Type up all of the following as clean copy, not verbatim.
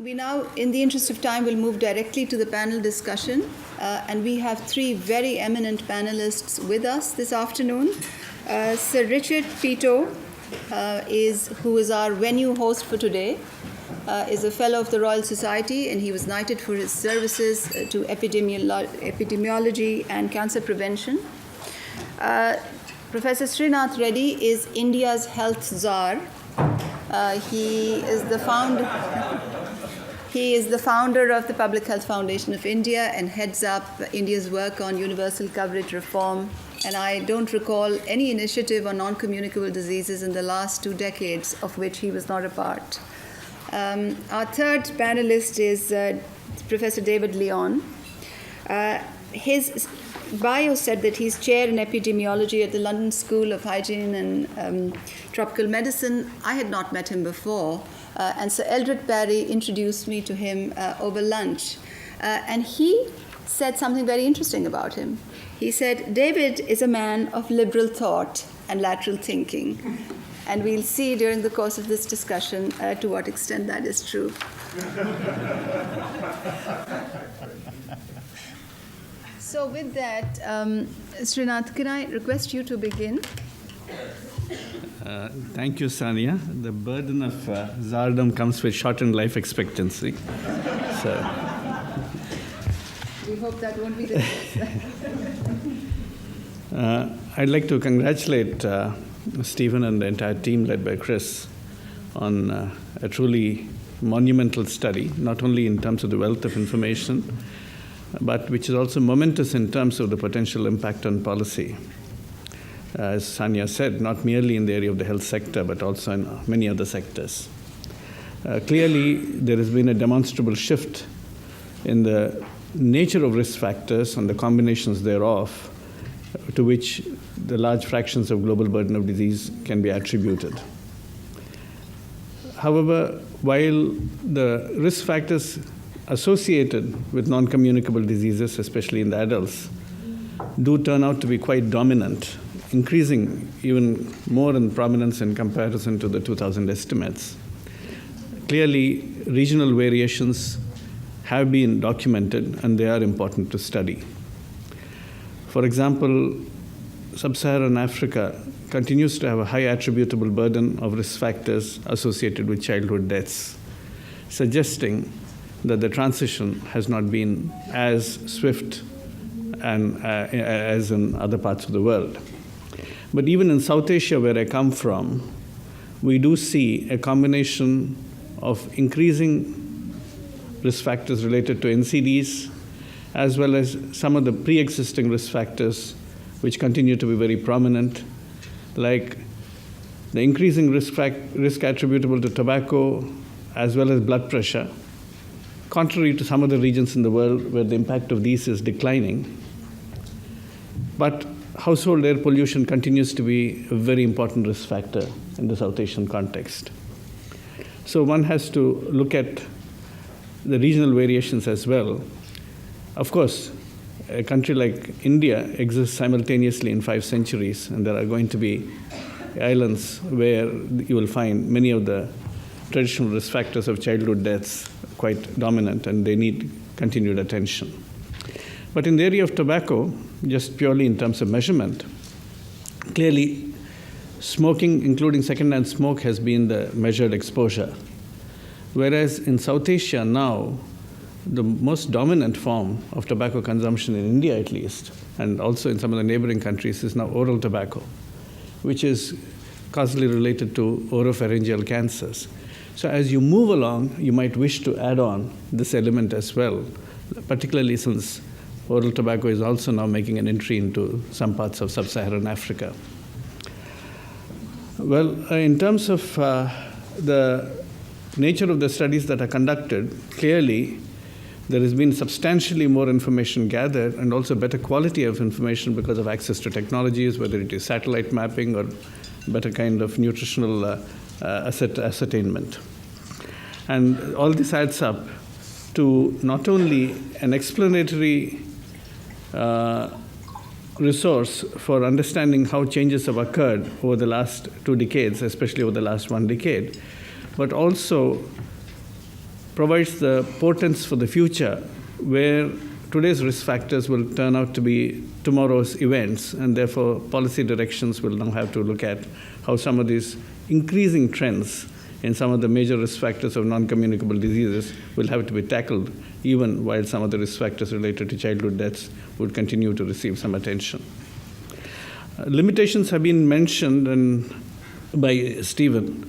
We now, in the interest of time, will move directly to the panel discussion. And we have three very eminent panelists with us this afternoon. Sir Richard Peto, who is our venue host for today, is a fellow of the Royal Society, and he was knighted for his services to epidemiology and cancer prevention. Professor Srinath Reddy is India's health czar. He is the founder of the Public Health Foundation of India and heads up India's work on universal coverage reform. And I don't recall any initiative on non-communicable diseases in the last 2 decades of which he was not a part. Our third panelist is Professor David Leon. His bio said that he's chair in epidemiology at the London School of Hygiene and Tropical Medicine. I had not met him before, and Sir Eldred Parry introduced me to him over lunch. And he said something very interesting about him. He said, David is a man of liberal thought and lateral thinking. And we'll see during the course of this discussion to what extent that is true. So with that, Srinath, can I request you to begin? Thank you, Sania. The burden of czardom comes with shortened life expectancy. So we hope that won't be the case. I'd like to congratulate Stephen and the entire team led by Chris on a truly monumental study, not only in terms of the wealth of information, but which is also momentous in terms of the potential impact on policy. As Sania said, not merely in the area of the health sector, but also in many other sectors. Clearly, there has been a demonstrable shift in the nature of risk factors and the combinations thereof, to which the large fractions of global burden of disease can be attributed. However, while the risk factors associated with non-communicable diseases, especially in the adults, do turn out to be quite dominant, increasing even more in prominence in comparison to the 2000 estimates. Clearly, regional variations have been documented, and they are important to study. For example, sub-Saharan Africa continues to have a high attributable burden of risk factors associated with childhood deaths, suggesting that the transition has not been as swift and as in other parts of the world. But even in South Asia, where I come from, we do see a combination of increasing risk factors related to NCDs, as well as some of the pre-existing risk factors which continue to be very prominent, like the increasing risk attributable to tobacco, as well as blood pressure, contrary to some other regions in the world where the impact of these is declining. But household air pollution continues to be a very important risk factor in the South Asian context. So one has to look at the regional variations as well. Of course, a country like India exists simultaneously in 5 centuries, and there are going to be islands where you will find many of the traditional risk factors of childhood deaths quite dominant, and they need continued attention. But in the area of tobacco, just purely in terms of measurement, clearly smoking, including secondhand smoke, has been the measured exposure. Whereas in South Asia now, the most dominant form of tobacco consumption in India at least, and also in some of the neighboring countries, is now oral tobacco, which is causally related to oropharyngeal cancers. So as you move along, you might wish to add on this element as well, particularly since oral tobacco is also now making an entry into some parts of sub-Saharan Africa. Well, in terms of the nature of the studies that are conducted, clearly there has been substantially more information gathered and also better quality of information because of access to technologies, whether it is satellite mapping or better kind of nutritional ascertainment. And all this adds up to not only an explanatory resource for understanding how changes have occurred over the last 2 decades, especially over the last 1 decade, but also provides the portents for the future where today's risk factors will turn out to be tomorrow's events, and therefore policy directions will now have to look at how some of these increasing trends in some of the major risk factors of non-communicable diseases will have to be tackled, even while some of the risk factors related to childhood deaths would continue to receive some attention. Limitations have been mentioned by Stephen,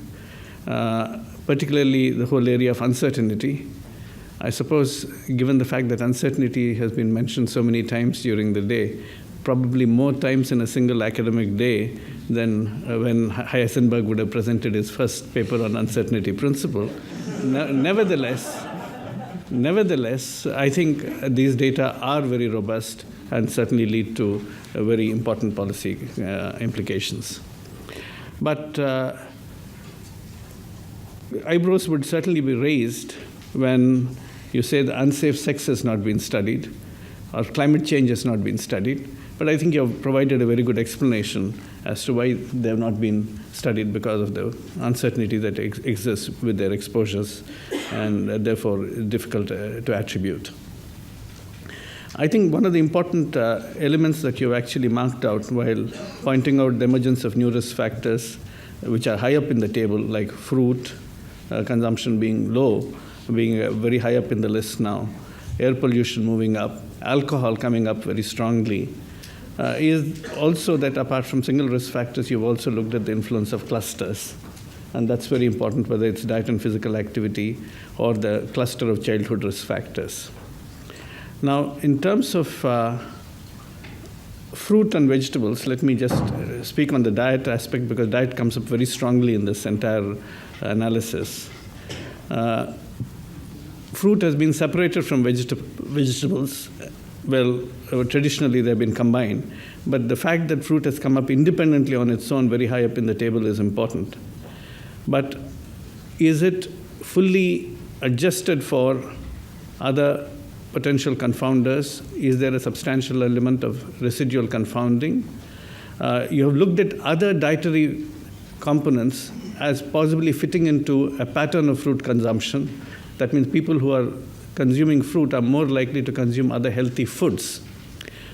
particularly the whole area of uncertainty. I suppose, given the fact that uncertainty has been mentioned so many times during the day, probably more times in a single academic day than when Heisenberg would have presented his first paper on uncertainty principle. Nevertheless, I think these data are very robust and certainly lead to very important policy implications. But eyebrows would certainly be raised when you say the unsafe sex has not been studied or climate change has not been studied. But I think you have provided a very good explanation as to why they have not been studied, because of the uncertainty that exists with their exposures and therefore difficult to attribute. I think one of the important elements that you've actually marked out while pointing out the emergence of new risk factors which are high up in the table, like fruit consumption being low, being very high up in the list now, air pollution moving up, alcohol coming up very strongly, is also that apart from single risk factors, you've also looked at the influence of clusters. And that's very important, whether it's diet and physical activity or the cluster of childhood risk factors. Now, in terms of fruit and vegetables, let me just speak on the diet aspect, because diet comes up very strongly in this entire analysis. Fruit has been separated from vegetables. Well, traditionally they've been combined, but the fact that fruit has come up independently on its own very high up in the table is important. But is it fully adjusted for other potential confounders? Is there a substantial element of residual confounding? You have looked at other dietary components as possibly fitting into a pattern of fruit consumption. That means people who are consuming fruit are more likely to consume other healthy foods.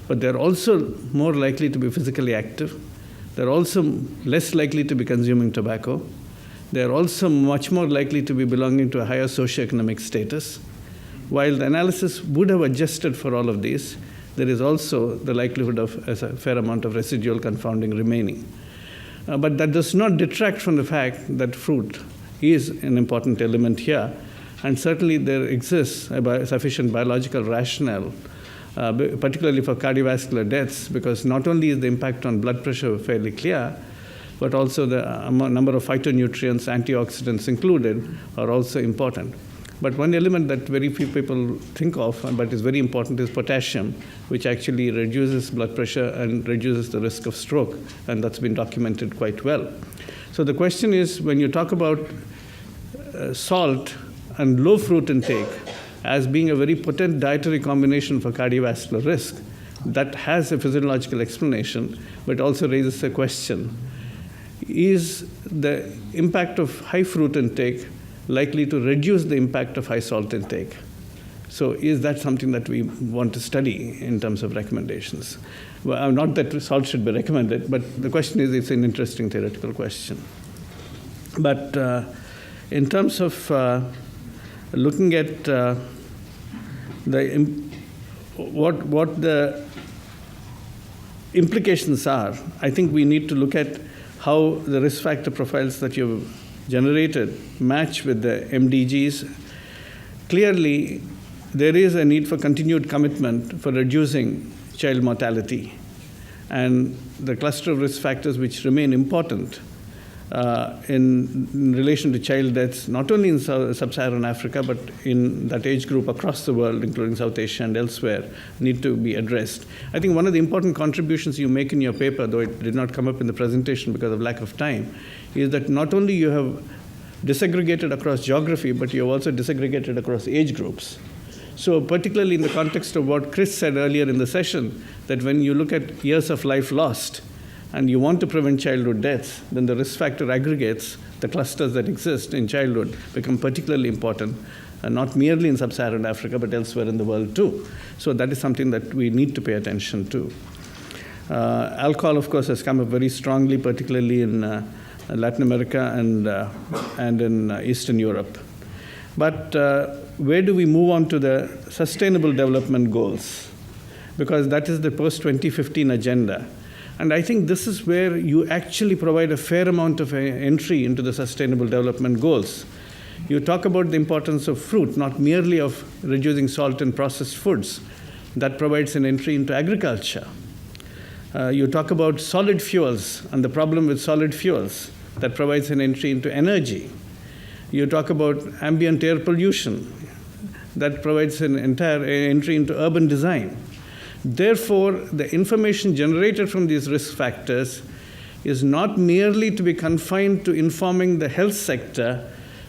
But they're also more likely to be physically active. They're also less likely to be consuming tobacco. They're also much more likely to be belonging to a higher socioeconomic status. While the analysis would have adjusted for all of these, there is also the likelihood of a fair amount of residual confounding remaining. But that does not detract from the fact that fruit is an important element here. And certainly there exists a sufficient biological rationale, particularly for cardiovascular deaths, because not only is the impact on blood pressure fairly clear, but also the number of phytonutrients, antioxidants included, are also important. But one element that very few people think of, but is very important, is potassium, which actually reduces blood pressure and reduces the risk of stroke, and that's been documented quite well. So the question is, when you talk about salt and low fruit intake as being a very potent dietary combination for cardiovascular risk, that has a physiological explanation, but also raises a question. Is the impact of high fruit intake likely to reduce the impact of high salt intake? So is that something that we want to study in terms of recommendations? Well, not that salt should be recommended, but the question is, it's an interesting theoretical question. But in terms of looking at what the implications are, I think we need to look at how the risk factor profiles that you've generated match with the MDGs. Clearly, there is a need for continued commitment for reducing child mortality. And the cluster of risk factors which remain important in relation to child deaths, not only in sub-Saharan Africa, but in that age group across the world, including South Asia and elsewhere, need to be addressed. I think one of the important contributions you make in your paper, though it did not come up in the presentation because of lack of time, is that not only you have disaggregated across geography, but you have also disaggregated across age groups. So particularly in the context of what Chris said earlier in the session, that when you look at years of life lost, and you want to prevent childhood deaths, then the risk factor aggregates, the clusters that exist in childhood, become particularly important, not merely in sub-Saharan Africa, but elsewhere in the world too. So that is something that we need to pay attention to. Alcohol, of course, has come up very strongly, particularly in Latin America and in Eastern Europe. But where do we move on to the Sustainable Development Goals? Because that is the post-2015 agenda. And I think this is where you actually provide a fair amount of entry into the Sustainable Development Goals. You talk about the importance of fruit, not merely of reducing salt in processed foods. That provides an entry into agriculture. You talk about solid fuels and the problem with solid fuels. That provides an entry into energy. You talk about ambient air pollution. That provides an entire entry into urban design. Therefore, the information generated from these risk factors is not merely to be confined to informing the health sector,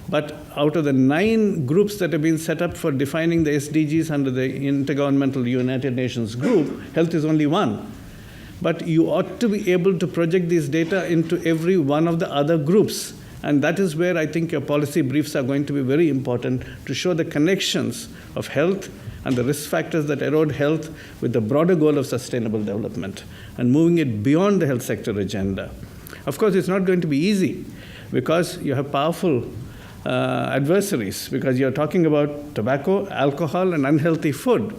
but out of the 9 groups that have been set up for defining the SDGs under the Intergovernmental United Nations group, health is only one. But you ought to be able to project these data into every one of the other groups. And that is where I think your policy briefs are going to be very important, to show the connections of health and the risk factors that erode health with the broader goal of sustainable development and moving it beyond the health sector agenda. Of course, it's not going to be easy because you have powerful adversaries, because you're talking about tobacco, alcohol, and unhealthy food.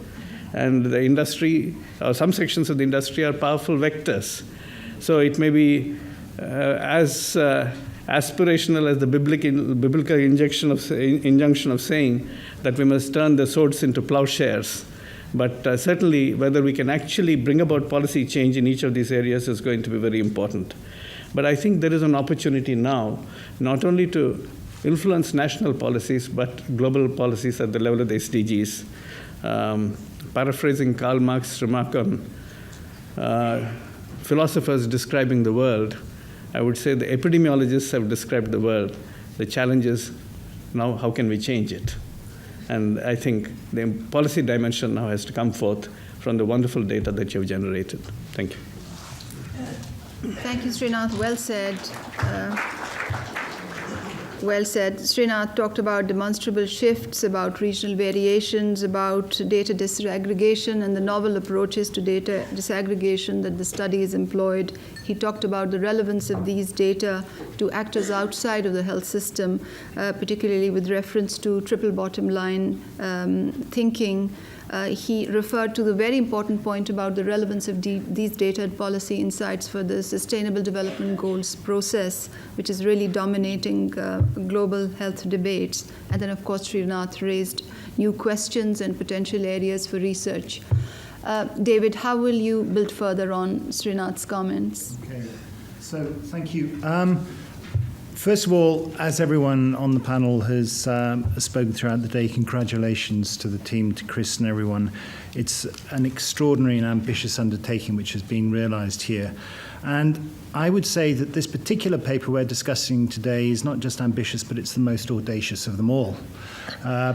And the industry, or some sections of the industry, are powerful vectors. So it may be as aspirational as the biblical injunction of saying that we must turn the swords into plowshares. But certainly, whether we can actually bring about policy change in each of these areas is going to be very important. But I think there is an opportunity now, not only to influence national policies, but global policies at the level of the SDGs. Paraphrasing Karl Marx's remark on philosophers describing the world, I would say the epidemiologists have described the world. The challenge is now how can we change it? And I think the policy dimension now has to come forth from the wonderful data that you've generated. Thank you. Thank you, Srinath. Well said. Well said. Srinath talked about demonstrable shifts, about regional variations, about data disaggregation and the novel approaches to data disaggregation that the study has employed. He talked about the relevance of these data to actors outside of the health system, particularly with reference to triple bottom line thinking. He referred to the very important point about the relevance of these data and policy insights for the Sustainable Development Goals process, which is really dominating global health debates. And then, of course, Srinath raised new questions and potential areas for research. David, how will you build further on Srinath's comments? Okay, so thank you. First of all, as everyone on the panel has spoken throughout the day, congratulations to the team, to Chris and everyone. It's an extraordinary and ambitious undertaking which has been realised here. And I would say that this particular paper we're discussing today is not just ambitious, but it's the most audacious of them all.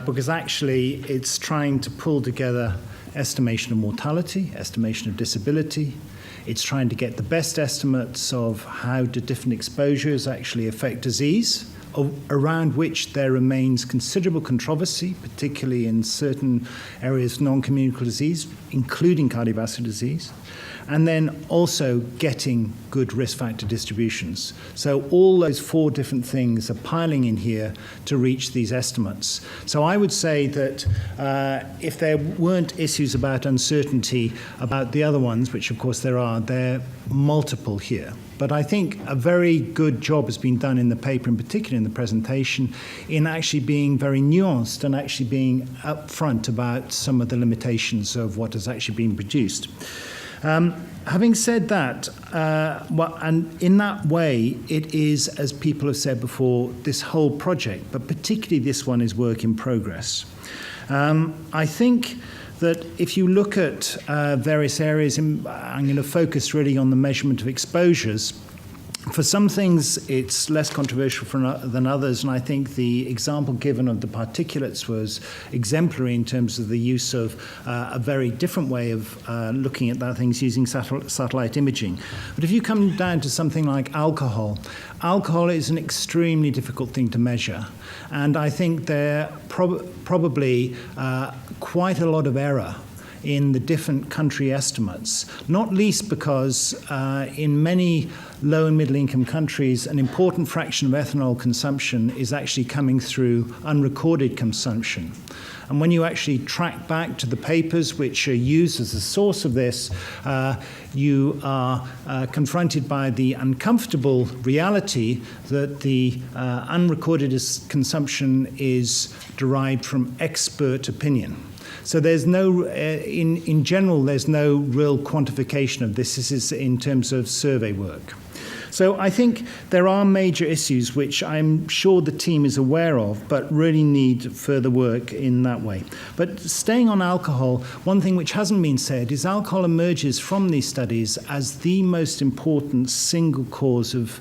Because actually it's trying to pull together estimation of mortality, estimation of disability. It's trying to get the best estimates of how do different exposures actually affect disease, around which there remains considerable controversy, particularly in certain areas of non-communicable disease, including cardiovascular disease, and then also getting good risk factor distributions. So all those 4 different things are piling in here to reach these estimates. So I would say that if there weren't issues about uncertainty about the other ones, which of course there are, they're multiple here. But I think a very good job has been done in the paper, in particular in the presentation, in actually being very nuanced and actually being upfront about some of the limitations of what has actually been produced. Having said that, and in that way, it is, as people have said before, this whole project, but particularly this one is work in progress. I think that if you look at various areas, I'm going to focus really on the measurement of exposures. For some things, it's less controversial than others, and I think the example given of the particulates was exemplary in terms of the use of a very different way of looking at that things using satellite imaging. But if you come down to something like alcohol, alcohol is an extremely difficult thing to measure, and I think there probably quite a lot of error in the different country estimates, not least because in many low and middle income countries, an important fraction of ethanol consumption is actually coming through unrecorded consumption. And when you actually track back to the papers which are used as a source of this, you are confronted by the uncomfortable reality that the unrecorded consumption is derived from expert opinion. So there's no, in general, there's no real quantification of this. This is in terms of survey work. So I think there are major issues which I'm sure the team is aware of, but really need further work in that way. But staying on alcohol, one thing which hasn't been said is alcohol emerges from these studies as the most important single cause of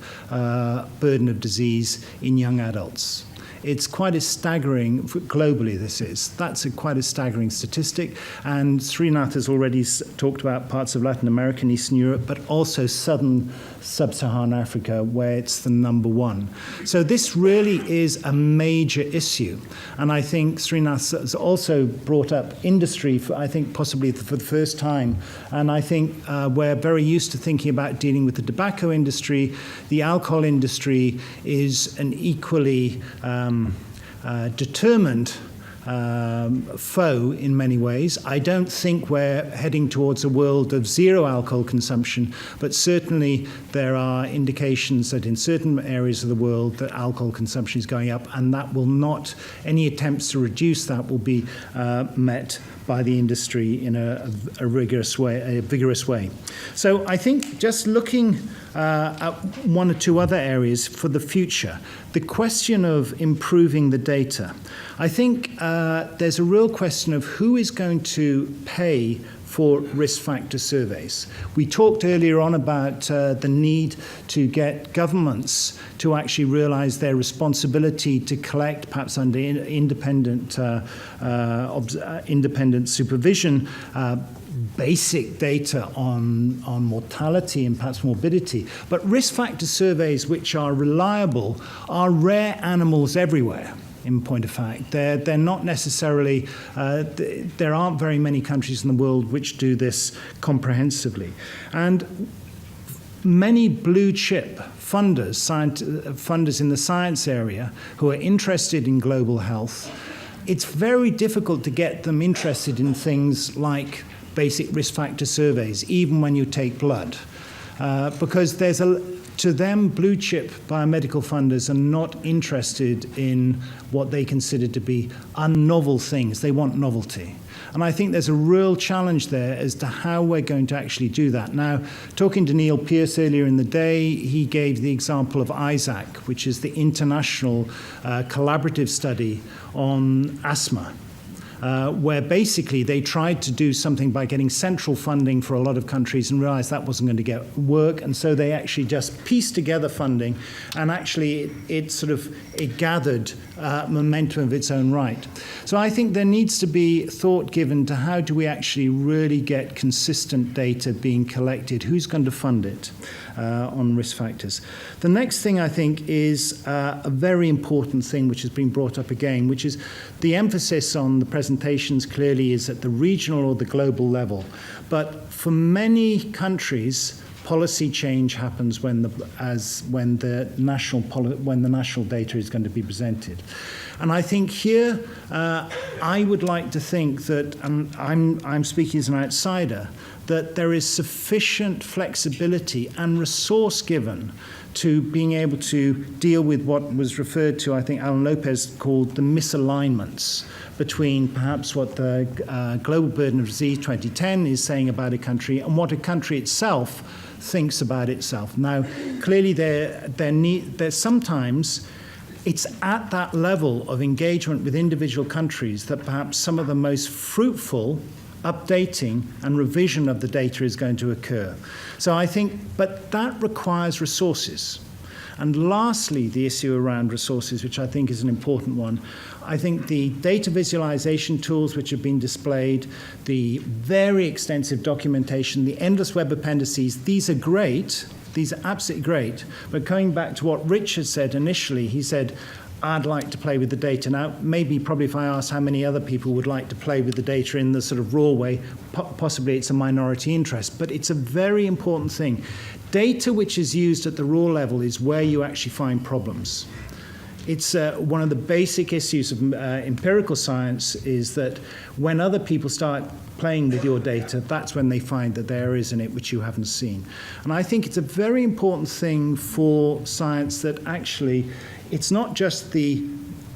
burden of disease in young adults. It's quite a staggering, globally this is, that's quite a staggering statistic. And Srinath has already talked about parts of Latin America and Eastern Europe, but also southern sub-Saharan Africa, where it's the number one. So this really is a major issue. And I think Srinath has also brought up industry, I think possibly for the first time. And I think we're very used to thinking about dealing with the tobacco industry. The alcohol industry is an equally determined foe in many ways. I don't think we're heading towards a world of zero alcohol consumption, but certainly there are indications that in certain areas of the world that alcohol consumption is going up, and that will not, any attempts to reduce that will be met by the industry in a vigorous way. So I think just looking at one or two other areas for the future, the question of improving the data. I think there's a real question of who is going to pay for risk factor surveys. We talked earlier on about the need to get governments to actually realize their responsibility to collect, perhaps under independent supervision, basic data on mortality and perhaps morbidity. But risk factor surveys which are reliable are rare animals everywhere. In point of fact, they're not necessarily, there aren't very many countries in the world which do this comprehensively. And many blue chip funders in the science area who are interested in global health, it's very difficult to get them interested in things like basic risk factor surveys, even when you take blood, because to them, blue chip biomedical funders are not interested in what they consider to be unnovel things. They want novelty. And I think there's a real challenge there as to how we're going to actually do that. Now, talking to Neil Pearce earlier in the day, he gave the example of ISAC, which is the international collaborative study on asthma. Where basically they tried to do something by getting central funding for a lot of countries and realized that wasn't going to get work, and so they actually just pieced together funding, and actually it gathered momentum of its own right. So I think there needs to be thought given to how do we actually really get consistent data being collected, who's going to fund it on risk factors. The next thing I think is a very important thing which has been brought up again, which is the emphasis on the presentations clearly is at the regional or the global level. But for many countries, policy change happens when the national data is going to be presented. And I think here, I would like to think that, and I'm speaking as an outsider, that there is sufficient flexibility and resource given to being able to deal with what was referred to, I think Alan Lopez called the misalignments between perhaps what the Global Burden of Disease 2010 is saying about a country and what a country itself thinks about itself. Now, clearly there's sometimes it's at that level of engagement with individual countries that perhaps some of the most fruitful updating and revision of the data is going to occur. So I think, but that requires resources. And lastly, the issue around resources, which I think is an important one. I think the data visualization tools which have been displayed, the very extensive documentation, the endless web appendices, these are great. These are absolutely great. But going back to what Richard said initially, he said, I'd like to play with the data. Now, probably if I ask how many other people would like to play with the data in the sort of raw way, possibly it's a minority interest. But it's a very important thing. Data which is used at the raw level is where you actually find problems. It's one of the basic issues of empirical science is that when other people start playing with your data, that's when they find that there is in it which you haven't seen. And I think it's a very important thing for science that actually it's not just the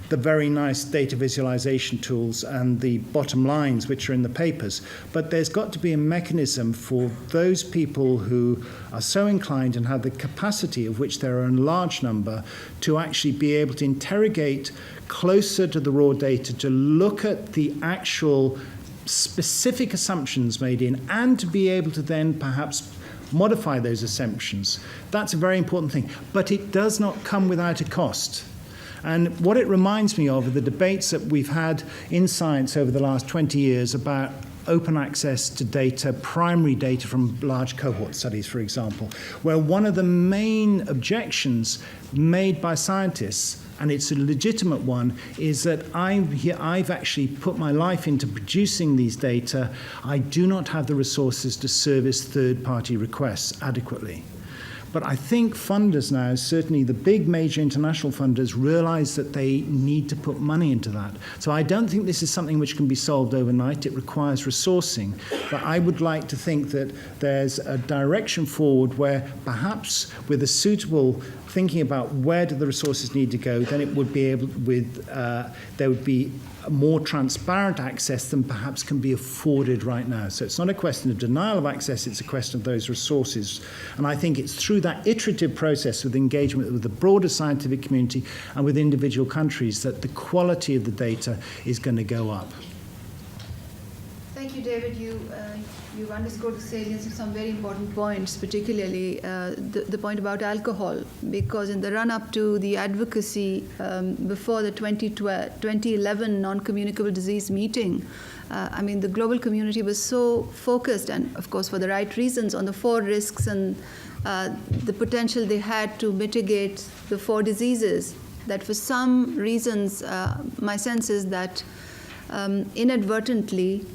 very nice data visualization tools and the bottom lines which are in the papers, but there's got to be a mechanism for those people who are so inclined and have the capacity, of which there are a large number, to actually be able to interrogate closer to the raw data, to look at the actual specific assumptions made in, and to be able to then perhaps modify those assumptions. That's a very important thing. But it does not come without a cost. And what it reminds me of are the debates that we've had in science over the last 20 years about open access to data, primary data from large cohort studies, for example, where one of the main objections made by scientists, and it's a legitimate one, is that I've actually put my life into producing these data. I do not have the resources to service third-party requests adequately. But I think funders now, certainly the big major international funders, realize that they need to put money into that. So I don't think this is something which can be solved overnight. It requires resourcing. But I would like to think that there's a direction forward where perhaps with a suitable thinking about where do the resources need to go, then it would be able there would be more transparent access than perhaps can be afforded right now. So it's not a question of denial of access, it's a question of those resources. And I think it's through that iterative process with engagement with the broader scientific community and with individual countries that the quality of the data is going to go up. Thank you, David. You've underscored the salience of some very important points, particularly the point about alcohol, because in the run-up to the advocacy before the 2011 non-communicable disease meeting, the global community was so focused, and of course for the right reasons, on the 4 risks and the potential they had to mitigate the 4 diseases, that for some reasons, my sense is that inadvertently,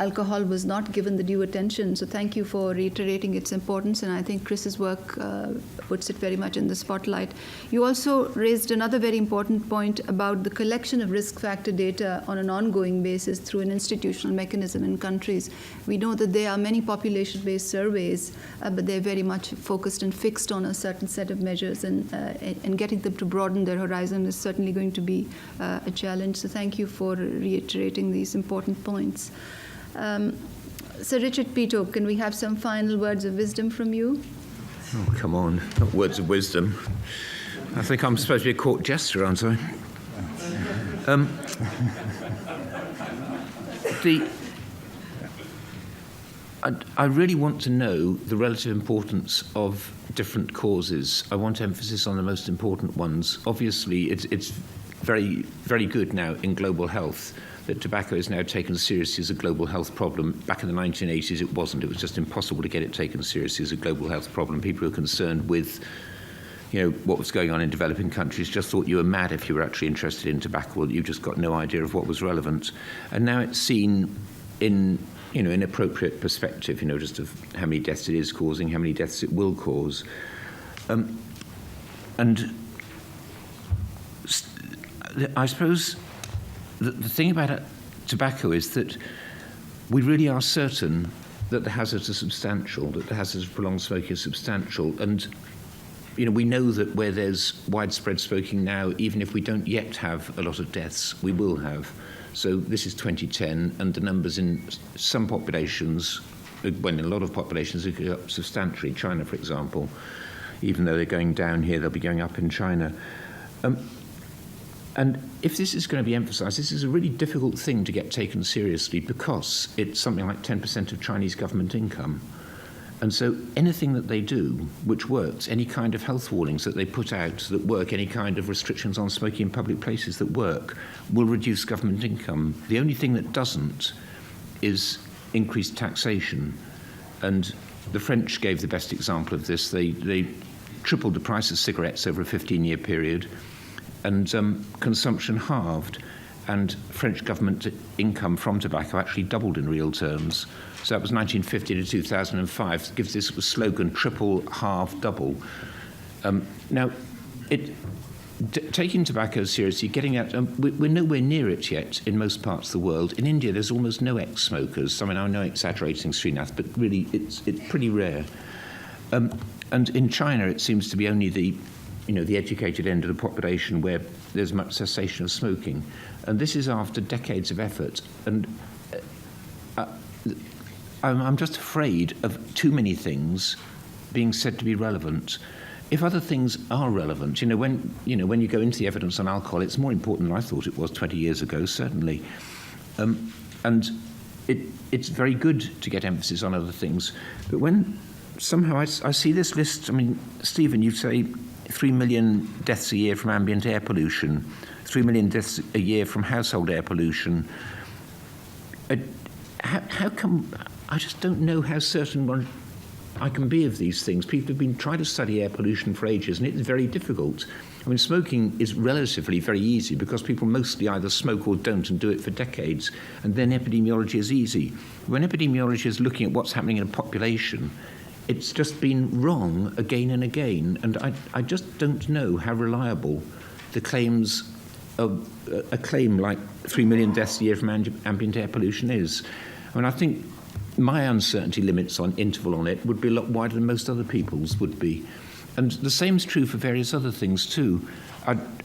alcohol was not given the due attention. So thank you for reiterating its importance, and I think Chris's work puts it very much in the spotlight. You also raised another very important point about the collection of risk factor data on an ongoing basis through an institutional mechanism in countries. We know that there are many population-based surveys, but they're very much focused and fixed on a certain set of measures, and getting them to broaden their horizon is certainly going to be a challenge. So thank you for reiterating these important points. Sir Richard Peto, can we have some final words of wisdom from you? Oh, come on, not words of wisdom. I think I'm supposed to be a court jester, aren't I? I really want to know the relative importance of different causes. I want emphasis on the most important ones. Obviously, it's very, very good now in global health that tobacco is now taken seriously as a global health problem. Back in the 1980s, it wasn't. It was just impossible to get it taken seriously as a global health problem. People who were concerned with, what was going on in developing countries just thought you were mad if you were actually interested in tobacco. Well, you just got no idea of what was relevant. And now it's seen in, in appropriate perspective, just of how many deaths it is causing, how many deaths it will cause. And I suppose the thing about tobacco is that we really are certain that the hazards are substantial, that the hazards of prolonged smoking are substantial. And, we know that where there's widespread smoking now, even if we don't yet have a lot of deaths, we will have. So this is 2010, and the numbers in some populations, when in a lot of populations, are going up substantially. China, for example, even though they're going down here, they'll be going up in China. And if this is going to be emphasised, this is a really difficult thing to get taken seriously because it's something like 10% of Chinese government income. And so anything that they do which works, any kind of health warnings that they put out that work, any kind of restrictions on smoking in public places that work, will reduce government income. The only thing that doesn't is increased taxation. And the French gave the best example of this. They tripled the price of cigarettes over a 15-year period, and consumption halved, and French government income from tobacco actually doubled in real terms. So that was 1950 to 2005. It gives this slogan, triple, halve, double. Now, taking tobacco seriously, getting out, we're nowhere near it yet in most parts of the world. In India, there's almost no ex-smokers. I mean, I know exaggerating, Srinath, but really it's pretty rare. And in China, it seems to be only the educated end of the population where there's much cessation of smoking. And this is after decades of effort. And I'm just afraid of too many things being said to be relevant. If other things are relevant, when you go into the evidence on alcohol, it's more important than I thought it was 20 years ago, certainly. And it's very good to get emphasis on other things. But when somehow I see this list, I mean, Stephen, you say 3 million deaths a year from ambient air pollution, 3 million deaths a year from household air pollution. How come, I just don't know how certain I can be of these things. People have been trying to study air pollution for ages, and it's very difficult. I mean, smoking is relatively very easy because people mostly either smoke or don't and do it for decades, and then epidemiology is easy. When epidemiology is looking at what's happening in a population, it's just been wrong again and again, and I just don't know how reliable the claims of a claim like 3 million deaths a year from ambient air pollution is. I mean, I think my uncertainty limits on interval on it would be a lot wider than most other people's would be. And the same is true for various other things too.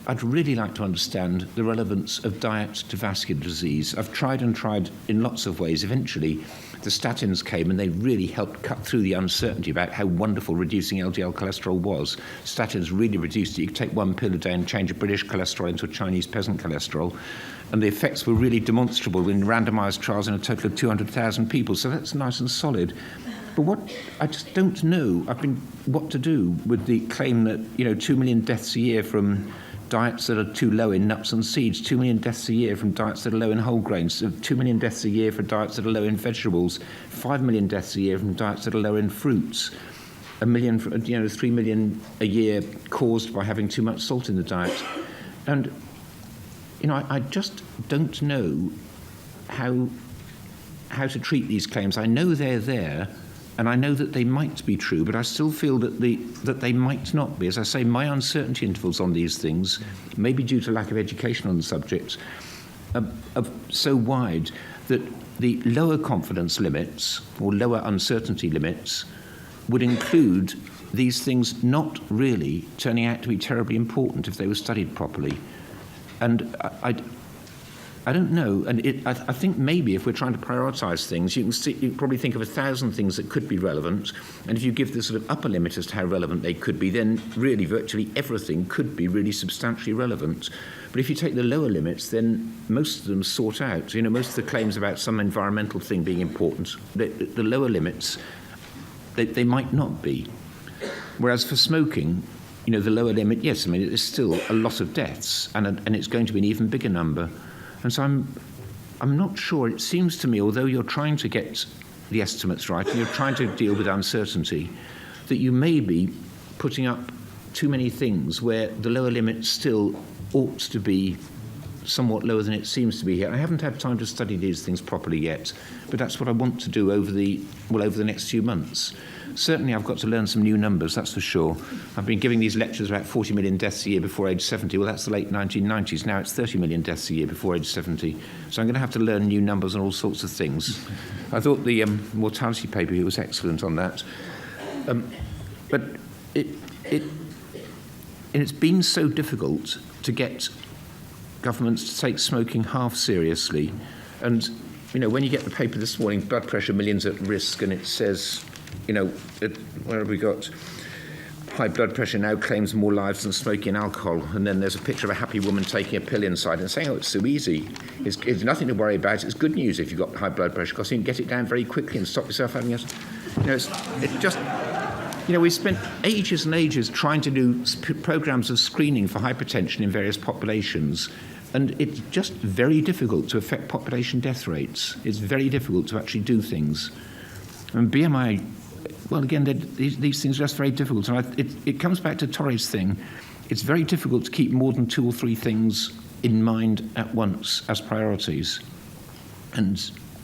I'd really like to understand the relevance of diet to vascular disease. I've tried and tried in lots of ways. Eventually, the statins came and they really helped cut through the uncertainty about how wonderful reducing LDL cholesterol was. Statins really reduced it. You could take one pill a day and change a British cholesterol into a Chinese peasant cholesterol. And the effects were really demonstrable in randomized trials in a total of 200,000 people. So that's nice and solid. But what I just don't know what to do with the claim that 2 million deaths a year from diets that are too low in nuts and seeds, 2 million deaths a year from diets that are low in whole grains, 2 million deaths a year for diets that are low in vegetables, 5 million deaths a year from diets that are low in fruits, 1 million, 3 million a year caused by having too much salt in the diet. And I just don't know how to treat these claims. I know they're there, and I know that they might be true, but I still feel that they might not be. As I say, my uncertainty intervals on these things, maybe due to lack of education on the subject, are so wide that the lower confidence limits or lower uncertainty limits would include these things not really turning out to be terribly important if they were studied properly. And I don't know, and I think maybe if we're trying to prioritise things, you can probably think of 1,000 things that could be relevant, and if you give the sort of upper limit as to how relevant they could be, then really virtually everything could be really substantially relevant. But if you take the lower limits, then most of them sort out. Most of the claims about some environmental thing being important, the lower limits, they might not be. Whereas for smoking, the lower limit, yes, it's still a lot of deaths, and it's going to be an even bigger number. And so I'm not sure. It seems to me, although you're trying to get the estimates right and you're trying to deal with uncertainty, that you may be putting up too many things where the lower limit still ought to be somewhat lower than it seems to be here. I haven't had time to study these things properly yet, but that's what I want to do over the next few months. Certainly I've got to learn some new numbers, that's for sure. I've been giving these lectures about 40 million deaths a year before age 70. Well, that's the late 1990s. Now it's 30 million deaths a year before age 70. So I'm going to have to learn new numbers and all sorts of things. I thought the mortality paper was excellent on that. But it's been so difficult to get governments to take smoking half seriously. And, when you get the paper this morning, blood pressure, millions at risk, and it says, where have we got? high blood pressure now claims more lives than smoking alcohol. And then there's a picture of a happy woman taking a pill inside and saying, oh, it's so easy. It's nothing to worry about. It's good news if you've got high blood pressure because you can get it down very quickly and stop yourself having it. It's just, we spent ages and ages trying to do programs of screening for hypertension in various populations. And it's just very difficult to affect population death rates. It's very difficult to actually do things. And BMI, well, again, these things are just very difficult. And it comes back to Torres' thing. It's very difficult to keep more than 2 or 3 things in mind at once as priorities. And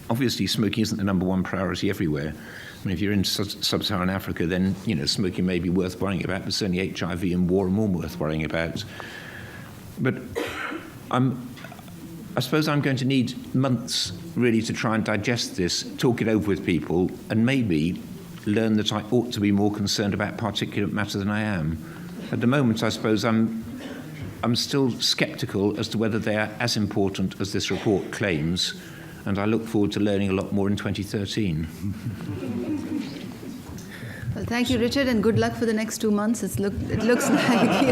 obviously, smoking isn't the number one priority everywhere. I mean, if you're in sub-Saharan Africa, then, smoking may be worth worrying about, but certainly HIV and war are more worth worrying about. But I suppose I'm going to need months really to try and digest this, talk it over with people, and maybe learn that I ought to be more concerned about particulate matter than I am. At the moment, I suppose I'm still sceptical as to whether they are as important as this report claims, and I look forward to learning a lot more in 2013. Well, thank you, Richard, and good luck for the next 2 months. It looks like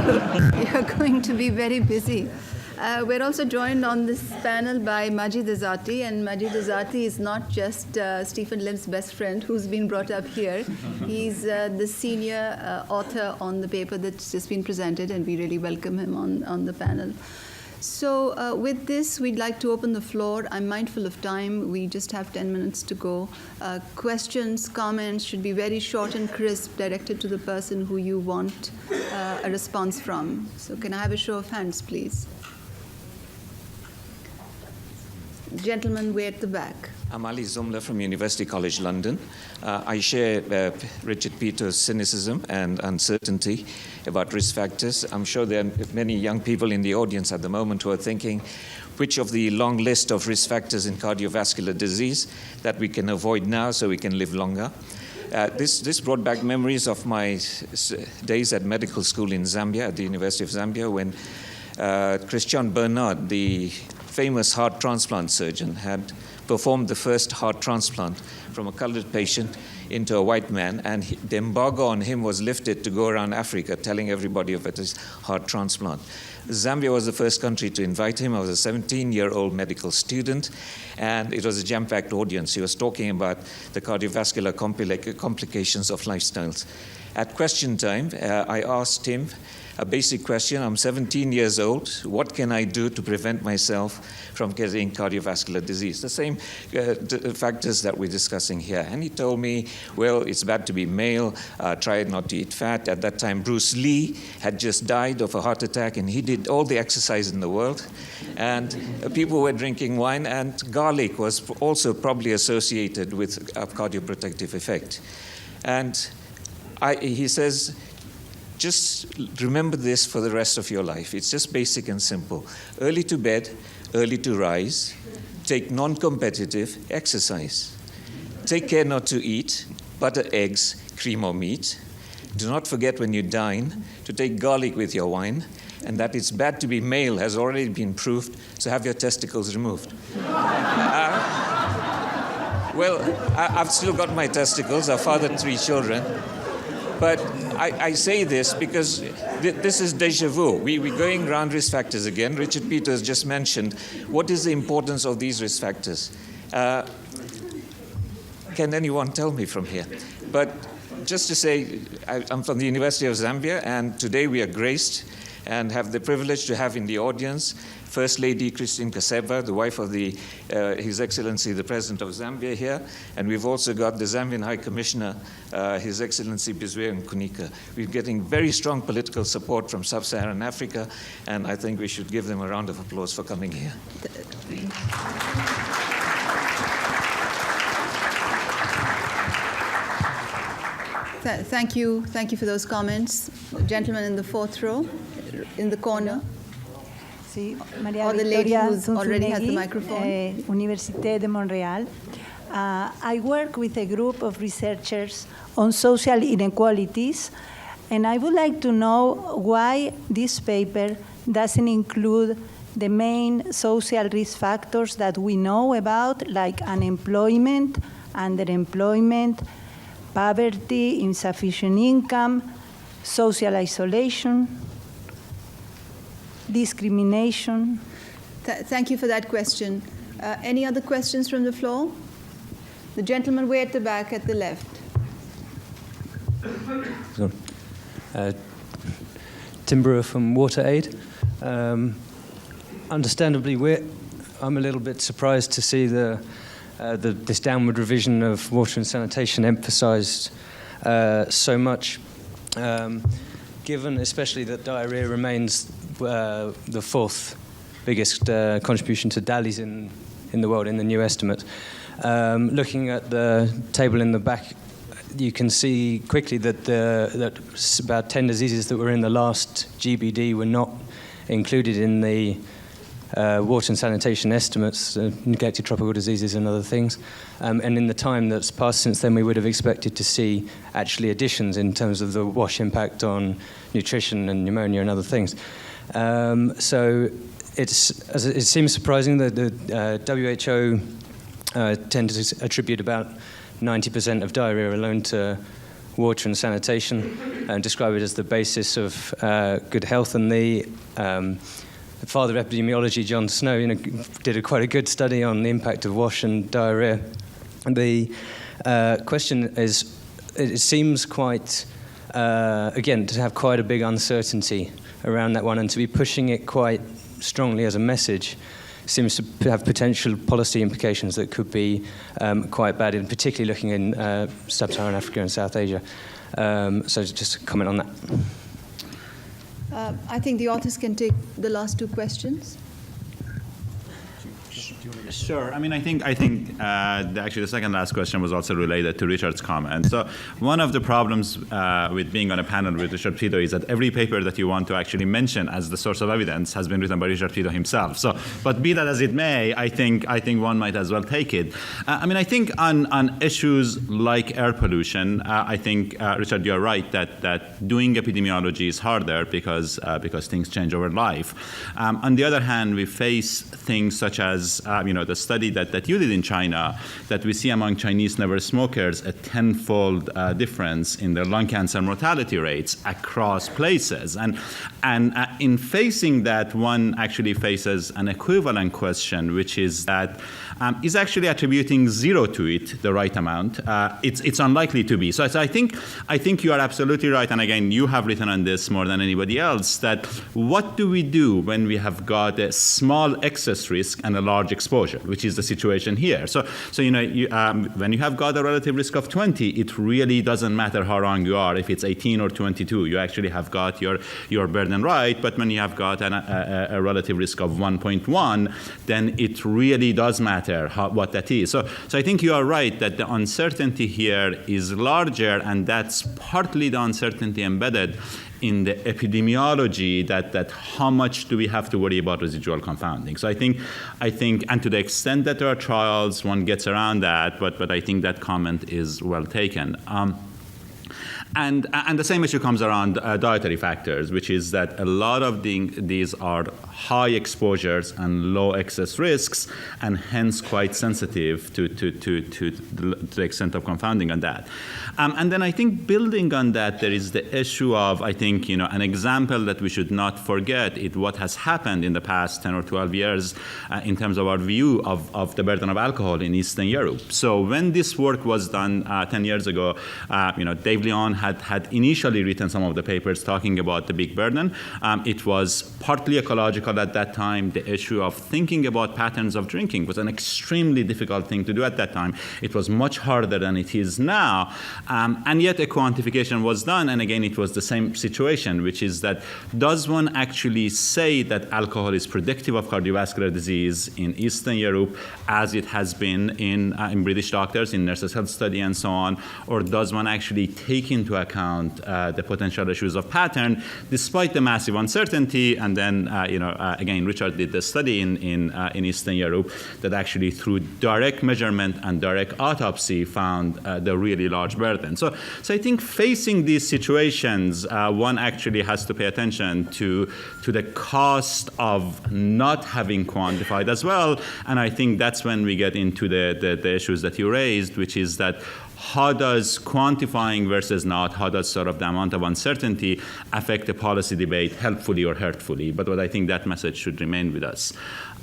you're going to be very busy. We're also joined on this panel by Majid Azati, and Majid Azati is not just Stephen Lim's best friend who's been brought up here. He's the senior author on the paper that's just been presented, and we really welcome him on the panel. So with this, we'd like to open the floor. I'm mindful of time. We just have 10 minutes to go. Questions, comments should be very short and crisp, directed to the person who you want a response from. So can I have a show of hands, please? Gentleman way at the back. I'm Ali Zumla from University College London. I share Richard Peters' cynicism and uncertainty about risk factors. I'm sure there are many young people in the audience at the moment who are thinking, which of the long list of risk factors in cardiovascular disease that we can avoid now so we can live longer? This brought back memories of my days at medical school in Zambia, at the University of Zambia, when Christian Bernard, the famous heart transplant surgeon, had performed the first heart transplant from a colored patient into a white man, and the embargo on him was lifted to go around Africa telling everybody about his heart transplant. Zambia was the first country to invite him. I was a 17-year-old medical student, and it was a jam-packed audience. He was talking about the cardiovascular complications of lifestyles. At question time, I asked him a basic question. I'm 17 years old. What can I do to prevent myself from getting cardiovascular disease? The same factors that we're discussing here. And he told me, well, it's bad to be male. Try not to eat fat. At that time, Bruce Lee had just died of a heart attack, and he did all the exercise in the world. And people were drinking wine, and garlic was also probably associated with a cardioprotective effect. And he says, just remember this for the rest of your life. It's just basic and simple. Early to bed, early to rise. Take non-competitive exercise. Take care not to eat butter, eggs, cream, or meat. Do not forget when you dine to take garlic with your wine. And that it's bad to be male has already been proved, so have your testicles removed. Well, I've still got my testicles. I fathered 3 children. But I say this because this is déjà vu. We're going around risk factors again. Richard Peters just mentioned, what is the importance of these risk factors? Can anyone tell me from here? But just to say, I'm from the University of Zambia, and today we are graced and have the privilege to have in the audience First Lady Christine Kaseba, the wife of His Excellency the President of Zambia here, and we've also got the Zambian High Commissioner, His Excellency Bizwe Nkunika. We're getting very strong political support from Sub-Saharan Africa, and I think we should give them a round of applause for coming here. Thank you for those comments. Gentleman in the 4th row, in the corner. Sí, María Or the lady Victoria who already has the Zunzunegui, microphone. Université de Montréal. I work with a group of researchers on social inequalities, and I would like to know why this paper doesn't include the main social risk factors that we know about, like unemployment, underemployment, poverty, insufficient income, social isolation, discrimination? Thank you for that question. Any other questions from the floor? The gentleman way at the back at the left. Tim Brewer from WaterAid. Understandably, I'm a little bit surprised to see this downward revision of water and sanitation emphasised so much, given especially that diarrhea remains the fourth biggest contribution to DALYs in the world in the new estimate. Looking at the table in the back, you can see quickly that about 10 diseases that were in the last GBD were not included in the water and sanitation estimates, neglected tropical diseases and other things. And in the time that's passed since then, we would have expected to see actually additions in terms of the WASH impact on nutrition and pneumonia and other things. So it seems surprising that the WHO tend to attribute about 90% of diarrhea alone to water and sanitation and describe it as the basis of good health. And the father of epidemiology, John Snow, did quite a good study on the impact of WASH and diarrhea. And the question is, it seems quite, again, to have quite a big uncertainty around that one and to be pushing it quite strongly as a message seems to have potential policy implications that could be quite bad, and particularly looking in sub-Saharan Africa and South Asia. So just a comment on that. I think the authors can take the last two questions. Sure. I mean, I think actually the second last question was also related to Richard's comment. So one of the problems with being on a panel with Richard Pito is that every paper that you want to actually mention as the source of evidence has been written by Richard Pito himself. So, but be that as it may, I think one might as well take it. I mean, I think on issues like air pollution, I think Richard, you're right that doing epidemiology is harder because things change over life. On the other hand, we face things such as the study that you did in China, that we see among Chinese never smokers a 10-fold difference in their lung cancer mortality rates across places. And in facing that, one actually faces an equivalent question, which is that is actually attributing zero to it the right amount? It's unlikely to be. So I think you are absolutely right. And again, you have written on this more than anybody else, that what do we do when we have got a small excess risk and a large exposure, which is the situation here. So when you have got a relative risk of 20, it really doesn't matter how wrong you are. If it's 18 or 22, you actually have got your burden right. But when you have got a relative risk of 1.1, then it really does matter what that is. So I think you are right that the uncertainty here is larger, and that's partly the uncertainty embedded in the epidemiology that how much do we have to worry about residual confounding. So I think, and to the extent that there are trials, one gets around that, but I think that comment is well taken. And the same issue comes around dietary factors, which is that a lot of these are high exposures and low excess risks, and hence quite sensitive to the extent of confounding on that. And then I think building on that, there is the issue of, I think, an example that we should not forget is what has happened in the past 10 or 12 years in terms of our view of the burden of alcohol in Eastern Europe. So when this work was done 10 years ago, Dave Leon had initially written some of the papers talking about the big burden. It was partly ecological at that time. The issue of thinking about patterns of drinking was an extremely difficult thing to do at that time. It was much harder than it is now. And yet a quantification was done. And again, it was the same situation, which is that does one actually say that alcohol is predictive of cardiovascular disease in Eastern Europe, as it has been in British doctors, in Nurses' Health Study and so on, or does one actually take into account the potential issues of pattern, despite the massive uncertainty? And then, again, Richard did the study in Eastern Europe that actually through direct measurement and direct autopsy found the really large burden. So I think facing these situations, one actually has to pay attention to the cost of not having quantified as well. And I think that's when we get into the issues that you raised, which is that how does quantifying versus not, how does sort of the amount of uncertainty affect the policy debate helpfully or hurtfully? But I think that message should remain with us.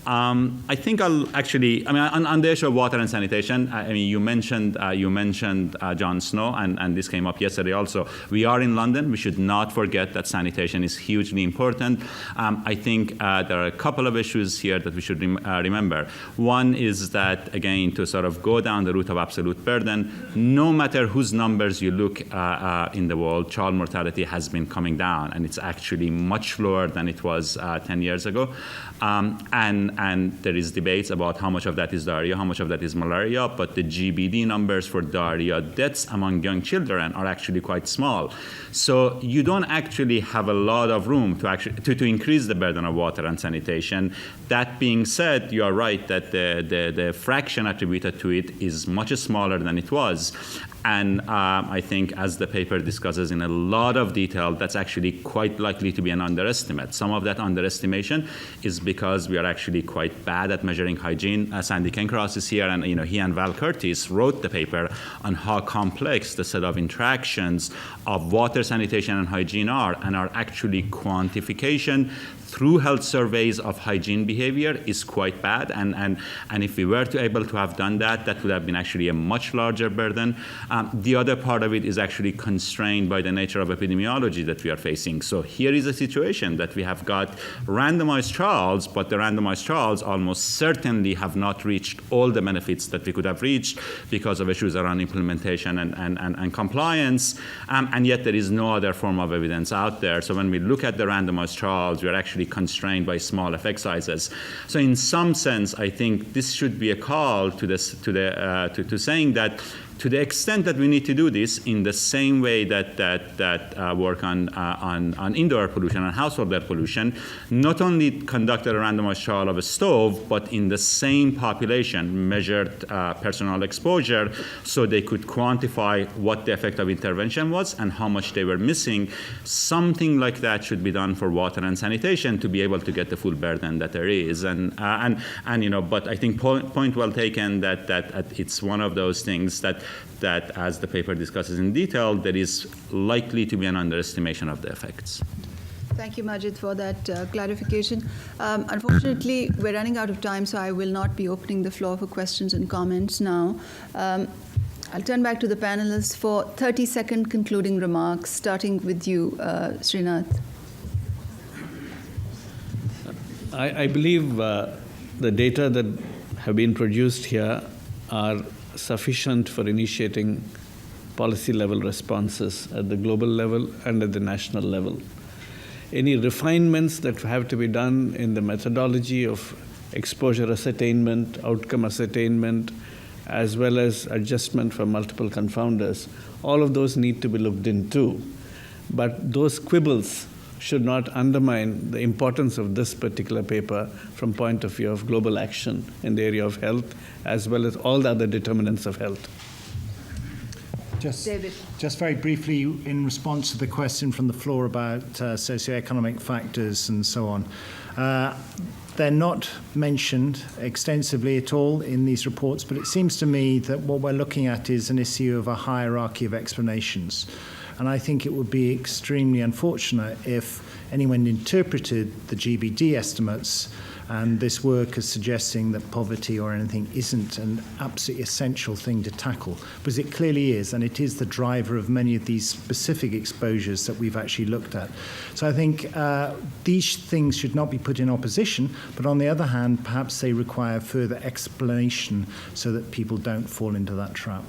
I think I'll actually, on the issue of water and sanitation, you mentioned Jon Snow, and this came up yesterday also. We are in London. We should not forget that sanitation is hugely important. I think there are a couple of issues here that we should remember. One is that, again, to sort of go down the route of absolute burden, no matter whose numbers you look in the world, child mortality has been coming down, and it's actually much lower than it was 10 years ago. And there is debates about how much of that is diarrhea, how much of that is malaria, but the GBD numbers for diarrhea deaths among young children are actually quite small. So you don't actually have a lot of room to increase the burden of water and sanitation. That being said, you are right that the fraction attributed to it is much smaller than it was. And I think, as the paper discusses in a lot of detail, that's actually quite likely to be an underestimate. Some of that underestimation is because we are actually quite bad at measuring hygiene. Sandy Kencross is here, and he and Val Curtis wrote the paper on how complex the set of interactions of water, sanitation, and hygiene are, and our actually quantification through health surveys of hygiene behavior is quite bad. And if we were to able to have done that, that would have been actually a much larger burden. The other part of it is actually constrained by the nature of epidemiology that we are facing. So here is a situation that we have got randomized trials, but the randomized trials almost certainly have not reached all the benefits that we could have reached because of issues around implementation and compliance. And yet there is no other form of evidence out there. So when we look at the randomized trials, we are actually constrained by small effect sizes. So in some sense, I think this should be a call to saying that to the extent that we need to do this in the same way that work on indoor air pollution and household air pollution, not only conducted a randomized trial of a stove, but in the same population measured personal exposure so they could quantify what the effect of intervention was and how much they were missing. Something like that should be done for water and sanitation to be able to get the full burden that there is. But I think point well taken that it's one of those things that as the paper discusses in detail, there is likely to be an underestimation of the effects. Thank you, Majid, for that clarification. Unfortunately, we're running out of time, so I will not be opening the floor for questions and comments now. I'll turn back to the panelists for 30-second concluding remarks, starting with you, Srinath. I believe the data that have been produced here are sufficient for initiating policy-level responses at the global level and at the national level. Any refinements that have to be done in the methodology of exposure ascertainment, outcome ascertainment, as well as adjustment for multiple confounders, all of those need to be looked into. But those quibbles should not undermine the importance of this particular paper from point of view of global action in the area of health, as well as all the other determinants of health. Just very briefly, in response to the question from the floor about socioeconomic factors and so on, they're not mentioned extensively at all in these reports, but it seems to me that what we're looking at is an issue of a hierarchy of explanations. And I think it would be extremely unfortunate if anyone interpreted the GBD estimates and this work as suggesting that poverty or anything isn't an absolutely essential thing to tackle, because it clearly is, and it is the driver of many of these specific exposures that we've actually looked at. So I think these things should not be put in opposition, but on the other hand, perhaps they require further explanation so that people don't fall into that trap.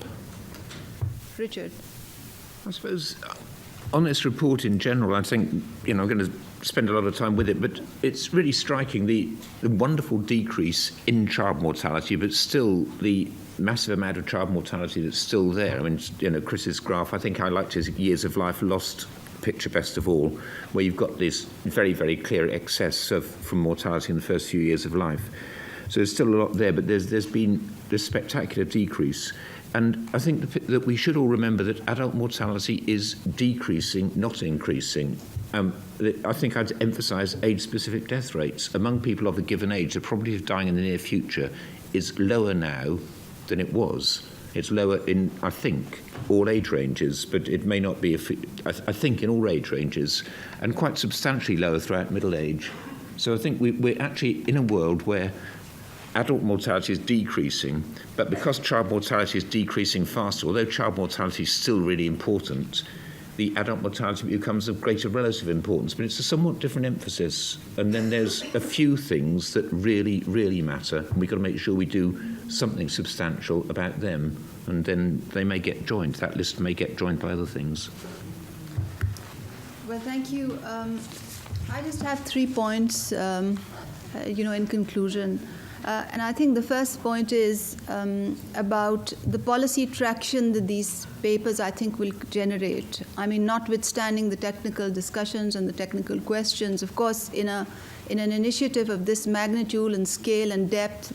Richard. I suppose on this report in general, I think, I'm going to spend a lot of time with it, but it's really striking the wonderful decrease in child mortality, but still the massive amount of child mortality that's still there. I mean, Chris's graph, I think I liked his years of life lost picture best of all, where you've got this very, very clear excess from mortality in the first few years of life. So there's still a lot there, but there's been this spectacular decrease. And I think that we should all remember that adult mortality is decreasing, not increasing. I think I'd emphasise age-specific death rates. Among people of a given age, the probability of dying in the near future is lower now than it was It's lower in, I think, all age ranges, but it may not be, I think, in all age ranges, and quite substantially lower throughout middle age. So I think we're actually in a world where adult mortality is decreasing, but because child mortality is decreasing faster, although child mortality is still really important, the adult mortality becomes of greater relative importance, but it's a somewhat different emphasis. And then there's a few things that really, really matter, and we've got to make sure we do something substantial about them, and then they may get joined. That list may get joined by other things. Well, thank you. I just have 3 points, in conclusion. And I think the first point is about the policy traction that these papers, I think, will generate. I mean, notwithstanding the technical discussions and the technical questions, of course, in an initiative of this magnitude and scale and depth,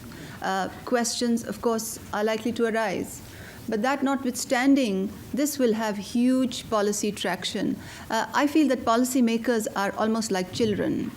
questions, of course, are likely to arise. But that notwithstanding, this will have huge policy traction. I feel that policymakers are almost like children,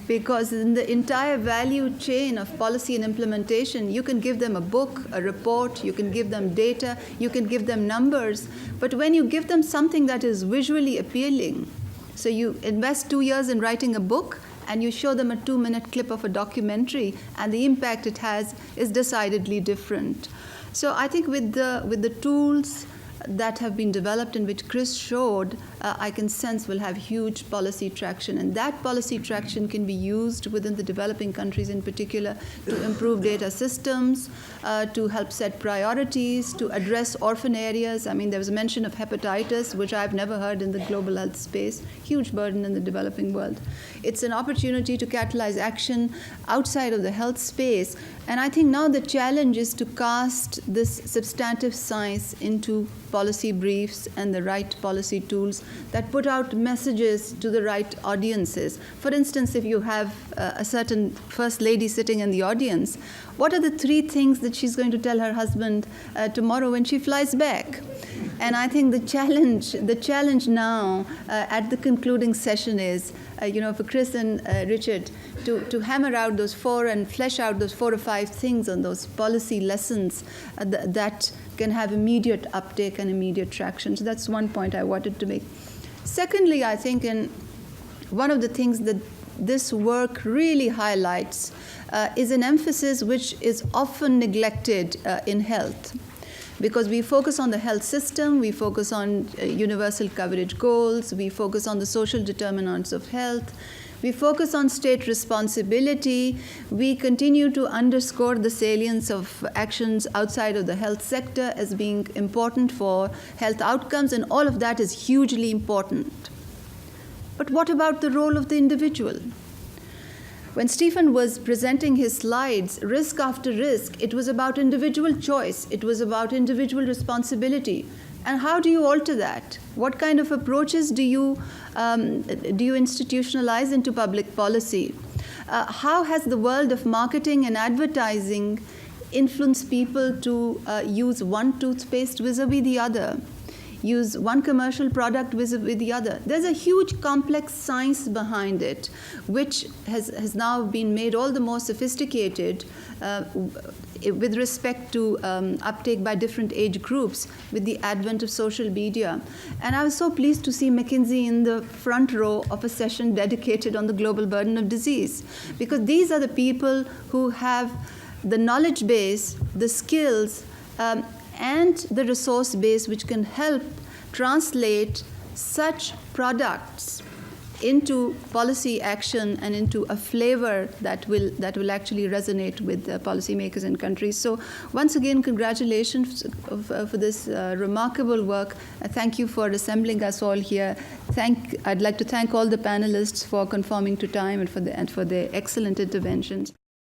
because in the entire value chain of policy and implementation, you can give them a book, a report, you can give them data, you can give them numbers, but when you give them something that is visually appealing, so you invest 2 years in writing a book, and you show them a 2-minute clip of a documentary, and the impact it has is decidedly different. So I think with the tools that have been developed and which Chris showed, I can sense will have huge policy traction. And that policy traction can be used within the developing countries in particular to improve data systems, to help set priorities, to address orphan areas. I mean, there was a mention of hepatitis, which I've never heard in the global health space, huge burden in the developing world. It's an opportunity to catalyze action outside of the health space. And I think now the challenge is to cast this substantive science into policy briefs and the right policy tools that put out messages to the right audiences. For instance, if you have a certain first lady sitting in the audience, what are the 3 things that she's going to tell her husband tomorrow when she flies back? And I think the challenge now at the concluding session is, for Chris and Richard to hammer out those 4 and flesh out those 4 or 5 things on those policy lessons that can have immediate uptake and immediate traction. So that's one point I wanted to make. Secondly, I think one of the things that this work really highlights is an emphasis which is often neglected in health. Because we focus on the health system, we focus on universal coverage goals, we focus on the social determinants of health, we focus on state responsibility, we continue to underscore the salience of actions outside of the health sector as being important for health outcomes, and all of that is hugely important. But what about the role of the individual? When Stephen was presenting his slides, risk after risk, it was about individual choice. It was about individual responsibility. And how do you alter that? What kind of approaches do you institutionalize into public policy? How has the world of marketing and advertising influenced people to use one toothpaste vis-a-vis the other? Use one commercial product vis-a-vis the other. There's a huge complex science behind it, which has now been made all the more sophisticated with respect to uptake by different age groups with the advent of social media. And I was so pleased to see McKinsey in the front row of a session dedicated on the global burden of disease, because these are the people who have the knowledge base, the skills, and the resource base which can help translate such products into policy action and into a flavor that will actually resonate with policymakers in countries. So once again, congratulations for this remarkable work. Thank you for assembling us all here. I'd like to thank all the panelists for conforming to time and for their excellent interventions.